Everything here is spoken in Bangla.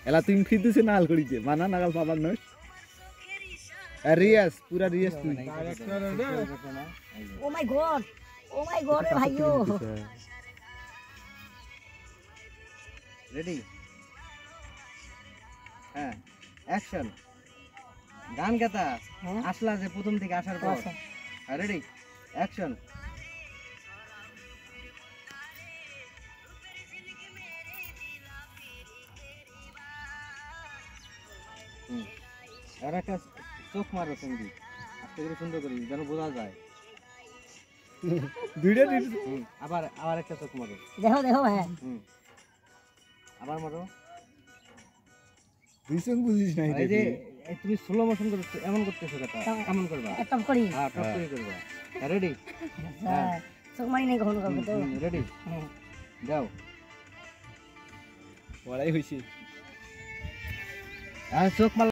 এলা তুমি ফিরতে সে নাল করিছে মানা নাগাল পাবার নয় রিয়াস পুরা রিয়াস তুই ও মাই গড রে ভাইও রেডি হ্যাঁ অ্যাকশন গান গাতা আসলা যে প্রথম থেকে আসার পর রেডি অ্যাকশন আর একটা চোখ মারো সঙ্গী আস্তে করে সুন্দর করে যেন বোঝা যায় দুইটা আবার আবার একটা চোখ মারো দেখো ভাই আবার মারো দুইজন বুঝিস না এই যে তুমি স্লো মোশন করছো এমন করতেছো কথা কেমন করবা টপ করি হ্যাঁ টপ করে করবা রেডি হ্যাঁ চোখ মারি নাই কখনো করব তো রেডি যাও পড়াই হইছে আর চোখ